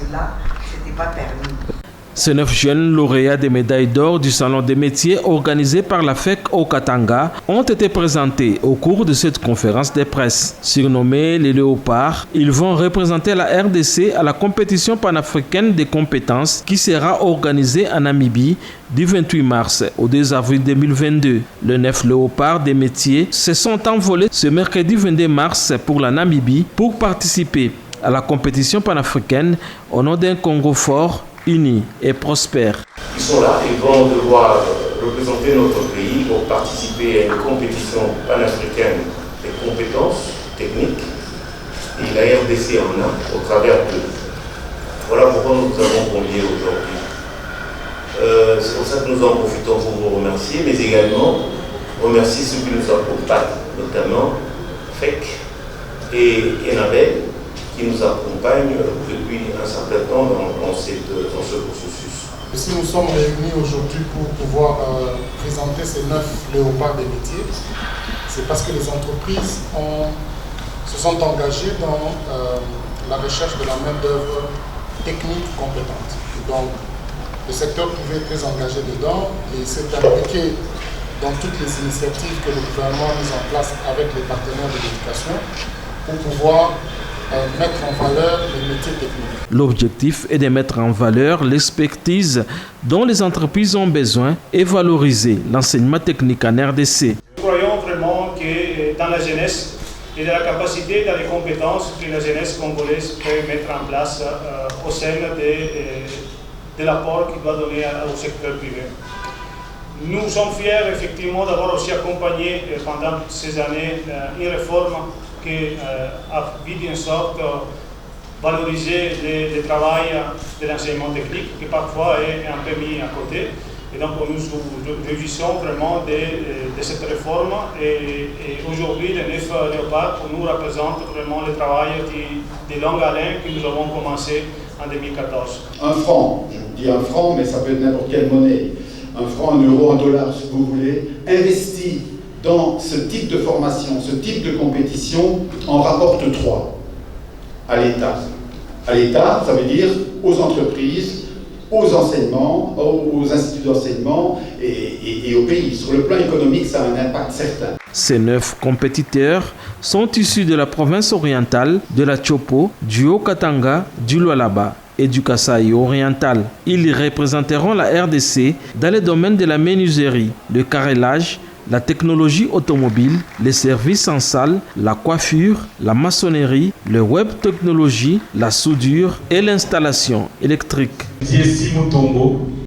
cela, ce n'était pas permis. Ces 9 jeunes lauréats des médailles d'or du Salon des métiers organisé par la FEC au Katanga ont été présentés au cours de cette conférence de presse. Surnommés les Léopards, ils vont représenter la RDC à la compétition panafricaine des compétences qui sera organisée en Namibie du 28 mars au 2 avril 2022. Les 9 Léopards des métiers se sont envolés ce mercredi 22 mars pour la Namibie pour participer à la compétition panafricaine au nom d'un Congo fort, unis et prospères. Ils sont là, ils vont devoir représenter notre pays pour participer à une compétition panafricaine des compétences techniques. Et la RDC en a au travers de. Voilà pourquoi nous avons convié aujourd'hui. C'est pour ça que nous en profitons pour vous remercier, mais également remercier ceux qui nous accompagnent, notamment FEC et Enabel, qui nous accompagne depuis un certain temps dans ce processus. Si nous sommes réunis aujourd'hui pour pouvoir présenter ces 9 léopards des métiers, c'est parce que les entreprises se sont engagées dans la recherche de la main-d'œuvre technique compétente. Et donc, le secteur privé est très engagé dedans et s'est impliqué dans toutes les initiatives que le gouvernement a mises en place avec les partenaires de l'éducation pour pouvoir mettre en valeur les métiers techniques. L'objectif est de mettre en valeur l'expertise dont les entreprises ont besoin et valoriser l'enseignement technique en RDC. Nous croyons vraiment que dans la jeunesse et dans la capacité, dans les compétences que la jeunesse congolaise peut mettre en place au sein de l'apport qu'il doit donner au secteur privé. Nous sommes fiers effectivement d'avoir aussi accompagné pendant ces années une réforme qui a vu d'une sorte valoriser le travail de l'enseignement technique qui parfois est un peu mis à côté. Et donc nous nous réjouissons vraiment de cette réforme et aujourd'hui les 9 léopards pour nous représentent vraiment le travail de longue haleine que nous avons commencé en 2014. Un franc, je vous dis un franc, mais ça peut être n'importe quelle monnaie. Un franc, un euro, un dollar, si vous voulez, investi dans ce type de formation, ce type de compétition, en rapporte 3 à l'État. À l'État, ça veut dire aux entreprises, aux enseignements, aux instituts d'enseignement et au pays. Sur le plan économique, ça a un impact certain. Ces 9 compétiteurs sont issus de la province orientale, de la Chopo, du Haut-Katanga, du Lualaba et du Kasaï oriental. Ils représenteront la RDC dans les domaines de la menuiserie, le carrelage, la technologie automobile, les services en salle, la coiffure, la maçonnerie, le web technologie, la soudure et l'installation électrique. Mutombo,